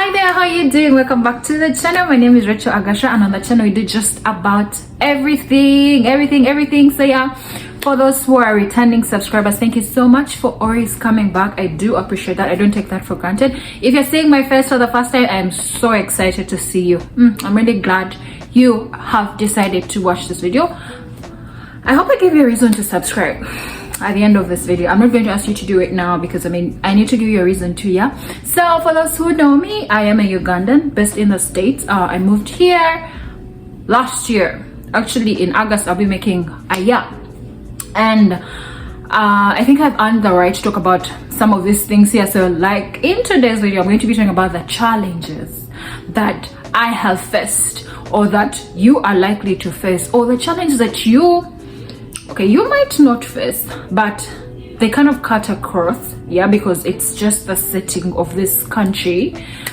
Hi there, how you doing? Welcome back to the channel. My name is Rachel Agasha, and on the channel we do just about everything. So yeah, for those who are returning subscribers, thank you so much for always coming back. I do appreciate that. I don't take that for granted. If you're seeing my face for the first time, I'm so excited to see you. I'm really glad you have decided to watch this video. I hope I gave you a reason to subscribe at the end of this video. I'm not going to ask you to do it now because I need to give you a reason to. Yeah, so for those who know me, I am a Ugandan based in the States. I moved here last year. Actually in August I'll be making a year, and I think I've earned the right to talk about some of these things here. So like in today's video, I'm going to be talking about the challenges that I have faced, or that you are likely to face, or the challenges that you might not face, but they kind of cut across. Yeah, because it's just the setting of this country,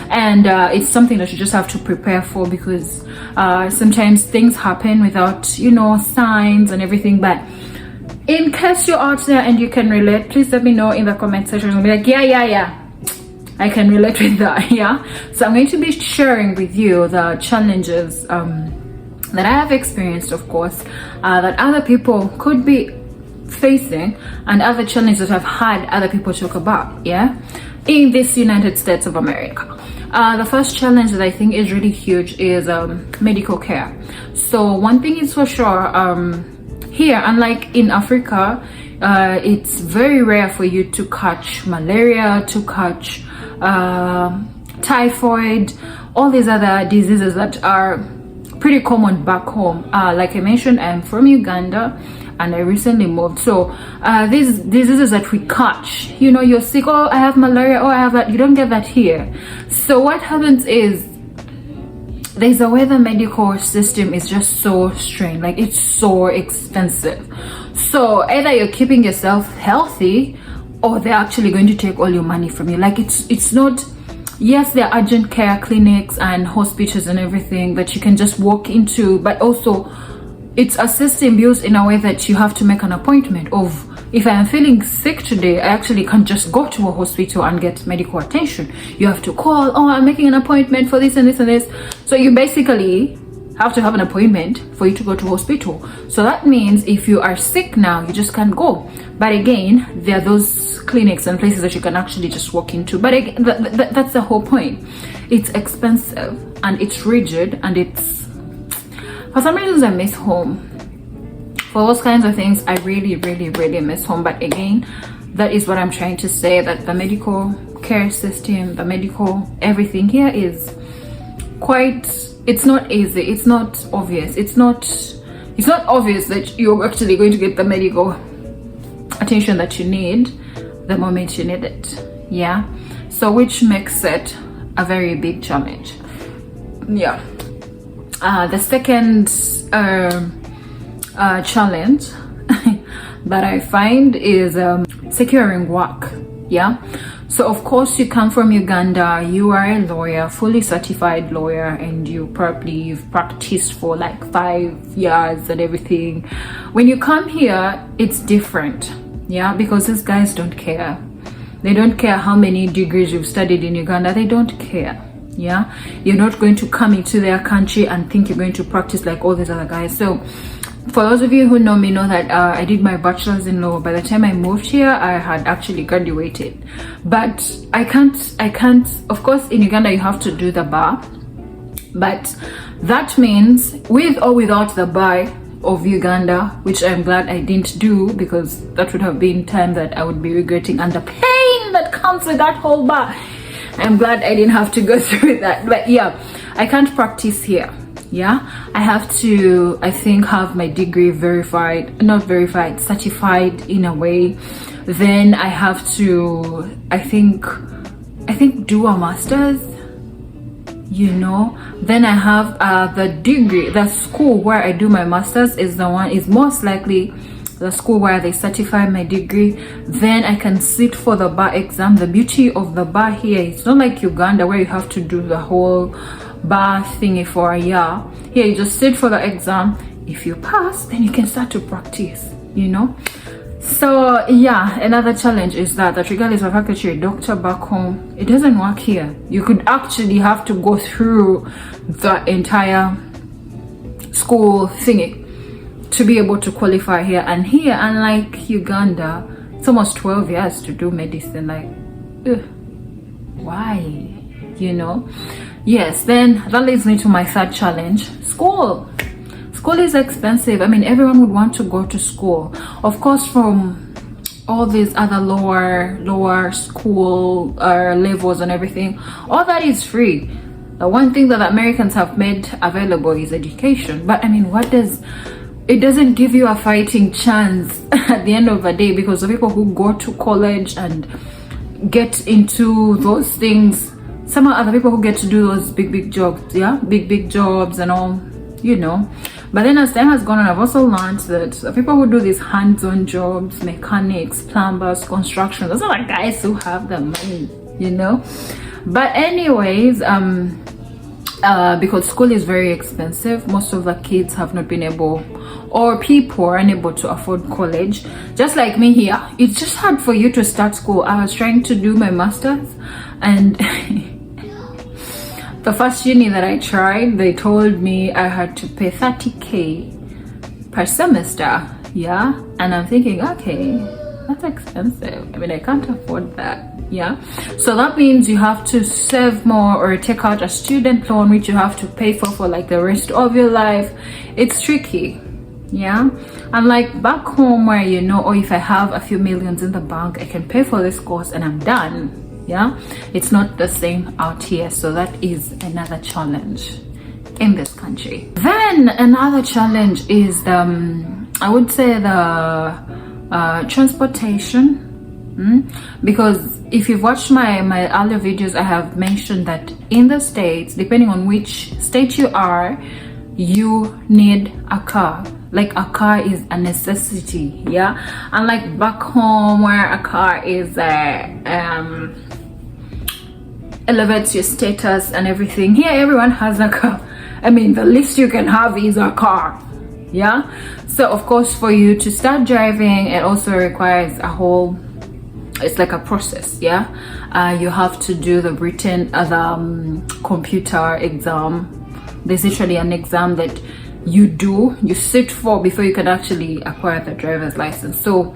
and it's something that you just have to prepare for, because sometimes things happen without signs and everything. But in case you're out there and you can relate, please let me know in the comment section. I'll be like, yeah, I can relate with that. Yeah, so I'm going to be sharing with you the challenges that I have experienced, of course, that other people could be facing, and other challenges that I've had other people talk about, yeah, in this United States of America. The first challenge that I think is really huge is medical care. So one thing is for sure, here, unlike in Africa, it's very rare for you to catch malaria, to catch typhoid, all these other diseases that are pretty common back home. Like I mentioned, I'm from Uganda and I recently moved. So these diseases that we catch, you're sick, oh I have malaria, oh I have that, you don't get that here. So what happens is there's a way the medical system is just so strained, like it's so expensive. So either you're keeping yourself healthy, or they're actually going to take all your money from you. Like it's not. Yes, there are urgent care clinics and hospitals and everything that you can just walk into, but also it's a system built in a way that you have to make an appointment of, if I am feeling sick today, I actually can't just go to a hospital and get medical attention. You have to call, oh I'm making an appointment for this and this and this. So you basically have to have an appointment for you to go to hospital. So that means if you are sick now, you just can't go. But again, there are those clinics and places that you can actually just walk into. But again, that's the whole point. It's expensive and it's rigid, and it's, for some reasons I miss home. For those kinds of things, I really miss home. But again, that is what I'm trying to say, that the medical care system, the medical everything here is quite, it's not easy, it's not obvious, it's not obvious that you're actually going to get the medical attention that you need the moment you need it. Yeah, so which makes it a very big challenge. Yeah. The second challenge that I find is securing work. Yeah, so of course you come from Uganda, you are a lawyer, fully certified lawyer, and you've practiced for like 5 years and everything. When you come here, it's different. Yeah, because these guys don't care. They don't care how many degrees you've studied in Uganda. They don't care. Yeah, you're not going to come into their country and think you're going to practice like all these other guys. So for those of you who know me, know that I did my bachelor's in law. By the time I moved here, I had actually graduated. But I can't, of course in Uganda you have to do the bar, but that means with or without the bar of Uganda, which I'm glad I didn't do, because that would have been time that I would be regretting, and the pain that comes with that whole bar. I'm glad I didn't have to go through that. But yeah, I can't practice here. Yeah, I have to, I think, have my degree certified in a way. Then I have to, I think do a master's, then I have the degree. The school where I do my master's is most likely the school where they certify my degree. Then I can sit for the bar exam. The beauty of the bar here, it's not like Uganda where you have to do the whole bar thingy for a year. Here you just sit for the exam. If you pass, then you can start to practice, So yeah, another challenge is that regardless of the fact that you're a doctor back home, it doesn't work here. You could actually have to go through the entire school thingy to be able to qualify here. And here, unlike Uganda, it's almost 12 years to do medicine. Like, ugh, why? You know? Yes, then that leads me to my third challenge. School is expensive. I mean, everyone would want to go to school, of course, from all these other lower school levels and everything. All that is free. The one thing that Americans have made available is education. But I mean, it doesn't give you a fighting chance at the end of the day, because the people who go to college and get into those things, some are the people who get to do those big jobs, yeah, big jobs and all, you know. But then as time has gone on, I've also learned that the people who do these hands-on jobs, mechanics, plumbers, construction, those are the guys who have the money, you know. But anyways, because school is very expensive, most of the kids have not been able, or people are unable to afford college. Just like me here, it's just hard for you to start school. I was trying to do my master's, and the first uni that I tried, they told me I had to pay 30K per semester, yeah? And I'm thinking, okay, that's expensive. I mean, I can't afford that, yeah? So that means you have to save more or take out a student loan, which you have to pay for like the rest of your life. It's tricky, yeah? Unlike back home where, you know, or if I have a few millions in the bank, I can pay for this course and I'm done. Yeah, it's not the same out here. So that is another challenge in this country. Then another challenge is I would say the transportation, because if you've watched my earlier videos, I have mentioned that in the States, depending on which state you are, you need a car. Like, a car is a necessity, yeah? Unlike back home where a car is elevates your status and everything, here everyone has a car. I mean, the least you can have is a car, yeah? So of course, for you to start driving, it also requires it's like a process, yeah? You have to do the written computer exam. There's literally an exam that you sit for before you can actually acquire the driver's license. So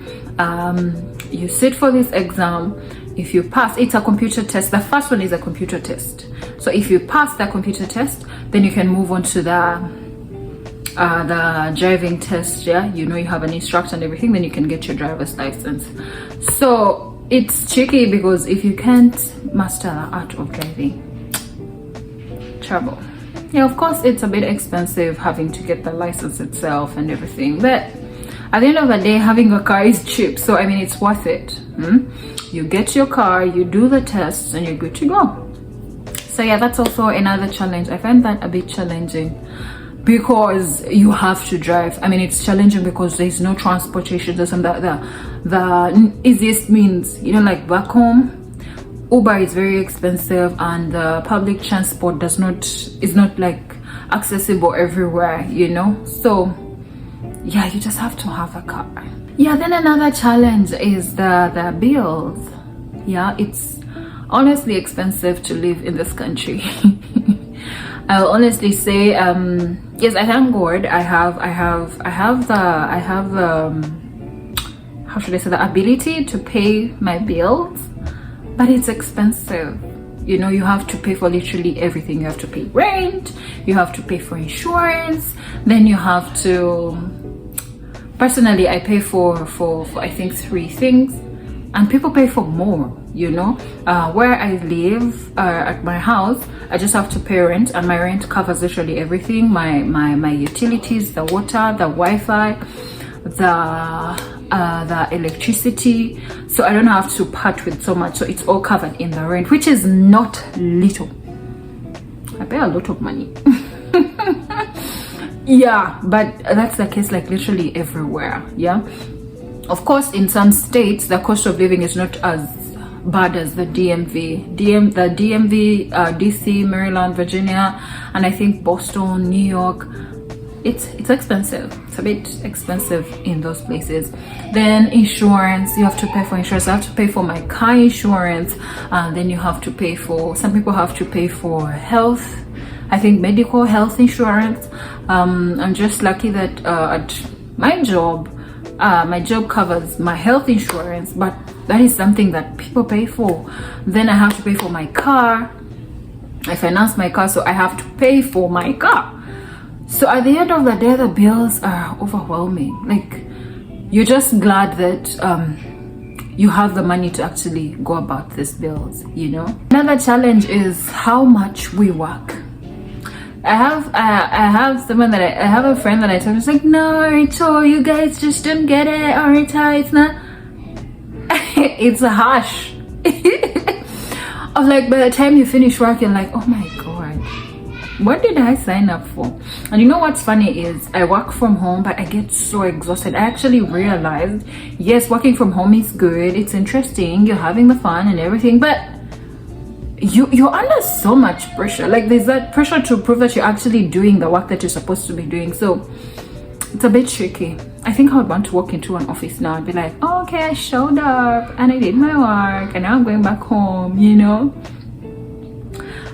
you sit for this exam. If you pass, it's a computer test. The first one is a computer test. So if you pass the computer test, then you can move on to the driving test, yeah? You know, you have an instructor and everything, then you can get your driver's license. So it's tricky, because if you can't master the art of driving, trouble. Yeah, of course, it's a bit expensive having to get the license itself and everything, but at the end of the day, having a car is cheap. So I mean, it's worth it. You get your car, you do the tests, and you're good to go. So yeah, that's also another challenge. I find that a bit challenging, because you have to drive. I mean, it's challenging because there's no transportation. There's the easiest means, you know, like back home, Uber is very expensive, and the public transport is not like accessible everywhere, you know. So yeah, you just have to have a car. Yeah, then another challenge is the bills. Yeah, it's honestly expensive to live in this country. I'll honestly say, yes, I thank God I have how should I say, the ability to pay my bills, but it's expensive. You know, you have to pay for literally everything. You have to pay rent, you have to pay for insurance, then you have to, personally I pay for I think 3 things, and people pay for more, you know. Where I live, at my house, I just have to pay rent, and my rent covers literally everything, my utilities, the water, the Wi-Fi, the electricity. So I don't have to part with so much, so it's all covered in the rent, which is not little. I pay a lot of money. Yeah, but that's the case like literally everywhere, yeah. Of course, in some states the cost of living is not as bad as the DMV, DC, Maryland, Virginia, and I think Boston, New York. it's expensive. It's a bit expensive in those places. Then insurance, you have to pay for insurance. I have to pay for my car insurance, then you have to pay for, some people have to pay for health, I think medical health insurance. I'm just lucky that at my job covers my health insurance, but that is something that people pay for. Then I have to pay for my car. I finance my car, so I have to pay for my car. So at the end of the day, the bills are overwhelming. Like, you're just glad that you have the money to actually go about these bills, you know. Another challenge is how much we work. I have a friend that I told, it's like, no, Rachel, you guys just don't get it, or it's not. It's a harsh. Of like, by the time you finish work, you're like, oh my god, what did I sign up for? And you know what's funny is I work from home, but I get so exhausted. I actually realized, yes, working from home is good, it's interesting, you're having the fun and everything, but you're under so much pressure. Like, there's that pressure to prove that you're actually doing the work that you're supposed to be doing. So it's a bit tricky. I think I would want to walk into an office now and be like, oh, okay, I showed up and I did my work and now I'm going back home, you know.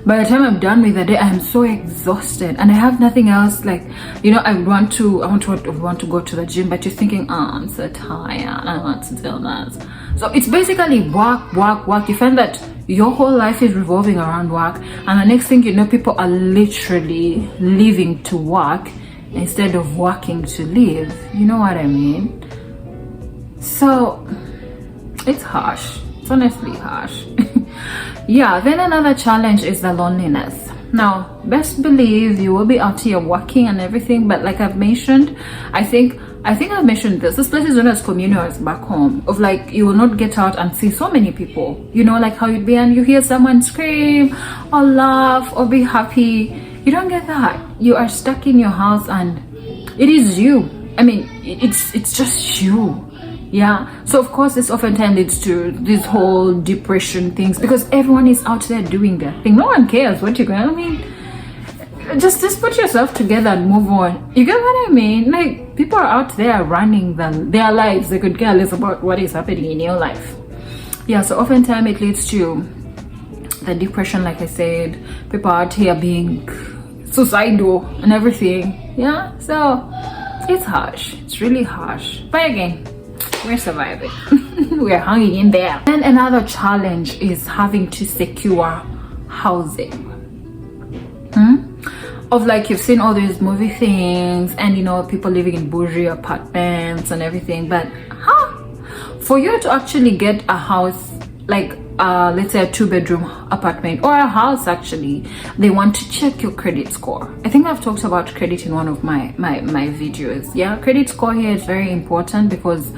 By the time I'm done with the day, I'm so exhausted and I have nothing else. Like, you know, I want to go to the gym, but you're thinking, oh, I'm so tired, I want to do that. So it's basically work. You find that your whole life is revolving around work, and the next thing you know, people are literally living to work instead of working to live. You know what I mean? So it's harsh. It's honestly harsh. Yeah, then another challenge is the loneliness. Now, best believe you will be out here working and everything, but like I've mentioned, I think I've mentioned this place is not as communal as back home, of like, you will not get out and see so many people, you know, like how you'd be and you hear someone scream or laugh or be happy. You don't get that. You are stuck in your house and it is you. I mean, it's just you. Yeah, so of course this oftentimes leads to this whole depression things, because everyone is out there doing their thing. No one cares what you're going. I mean, just put yourself together and move on. You get what I mean? Like, people are out there running their lives. They could care less about what is happening in your life. Yeah, so oftentimes it leads to the depression, like I said. People are out here being suicidal and everything. Yeah, so it's harsh. It's really harsh. But again, we're surviving. We're hanging in there. And another challenge is having to secure housing. Of like, you've seen all these movie things and, you know, people living in bougie apartments and everything, but for you to actually get a house, like let's say a 2-bedroom apartment or a house, actually they want to check your credit score. I think I've talked about credit in one of my videos. Yeah, credit score here is very important, because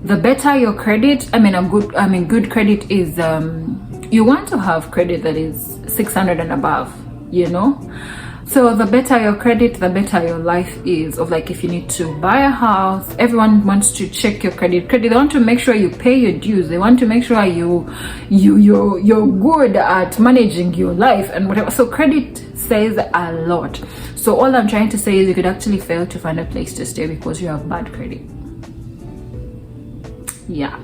the better your credit, good credit is, you want to have credit that is 600 and above, you know. So the better your credit, the better your life is. Of like, if you need to buy a house, everyone wants to check your credit. They want to make sure you pay your dues. They want to make sure you're good at managing your life and whatever. So credit says a lot. So all I'm trying to say is you could actually fail to find a place to stay because you have bad credit. Yeah,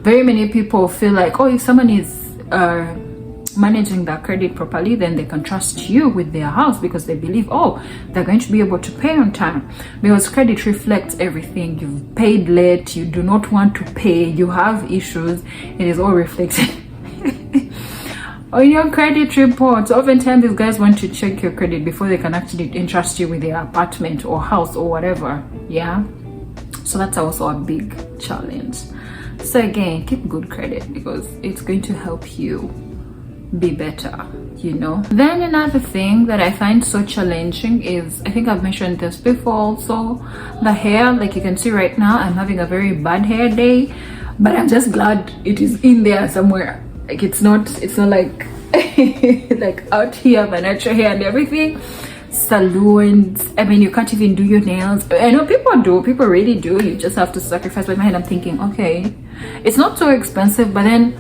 very many people feel like, oh, if someone is managing their credit properly, then they can trust you with their house, because they believe, oh, they're going to be able to pay on time, because credit reflects everything. You've paid late, you do not want to pay, you have issues, it is all reflected on your credit report. So oftentimes these guys want to check your credit before they can actually entrust you with their apartment or house or whatever. Yeah, so that's also a big challenge. So again, keep good credit, because it's going to help you be better, you know. Then another thing that I find so challenging is, I think I've mentioned this before also, the hair. Like you can see right now, I'm having a very bad hair day, but I'm just glad it is in there somewhere. Like it's not like like out here, my natural hair and everything. Salons, I mean, you can't even do your nails. I know people really do. You just have to sacrifice. But in my head I'm thinking, okay, it's not so expensive, but then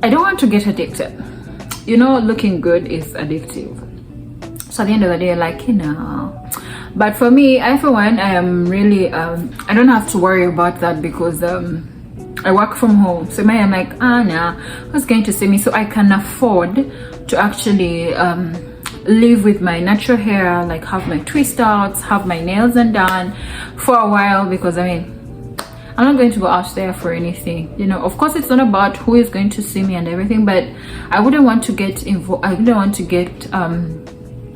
I don't want to get addicted. You know, looking good is addictive. So at the end of the day, like, you know. But for me, I for one, I am really I don't have to worry about that because I work from home. So I'm like, nah, who's going to see me? So I can afford to actually live with my natural hair, like have my twist outs, have my nails undone for a while, because I mean, I'm not going to go out there for anything, you know. Of course, it's not about who is going to see me and everything, but I wouldn't want to get involved. I wouldn't want to get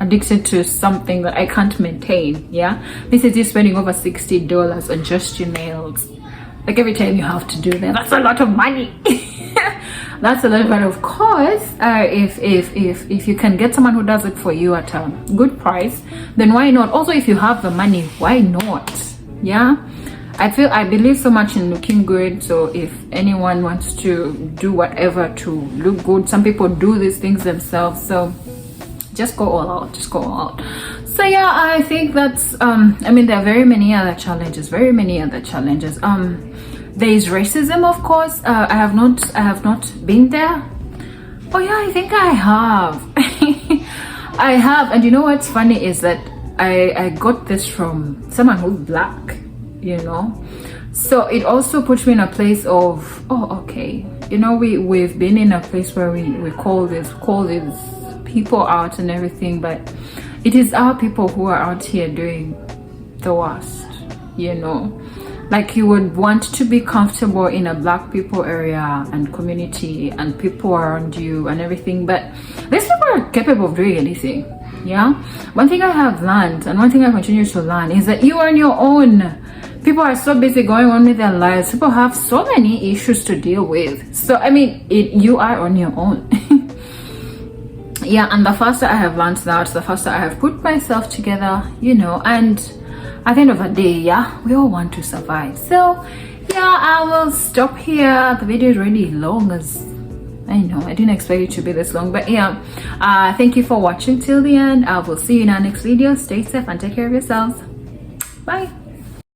addicted to something that I can't maintain. Yeah, this is you spending over $60 on just your nails. Like every time you have to do that, that's a lot of money. That's a lot, but of course, if you can get someone who does it for you at a good price, then why not? Also, if you have the money, why not? Yeah, I believe so much in looking good. So if anyone wants to do whatever to look good, some people do these things themselves. So just go all out. Just go all out. So yeah, I think that's I mean, there are very many other challenges. There is racism, of course. I have not been there. Oh yeah, I think I have. I have. And you know what's funny is that I got this from someone who's black, you know. So it also puts me in a place of, oh, okay, you know, we've been in a place where we call these people out and everything, but it is our people who are out here doing the worst, you know. Like, you would want to be comfortable in a black people area and community and people around you and everything, but these people are capable of doing anything. Yeah, one thing I have learned, and one thing I continue to learn, is that you are on your own. People are so busy going on with their lives. People have so many issues to deal with. So I mean, you are on your own. Yeah, and the faster I have learned that, the faster I have put myself together, you know. And at the end of the day, yeah, we all want to survive. So yeah, I will stop here. The video is really long, as I know. I didn't expect it to be this long, but yeah, thank you for watching till the end. I will see you in our next video. Stay safe and take care of yourselves. Bye.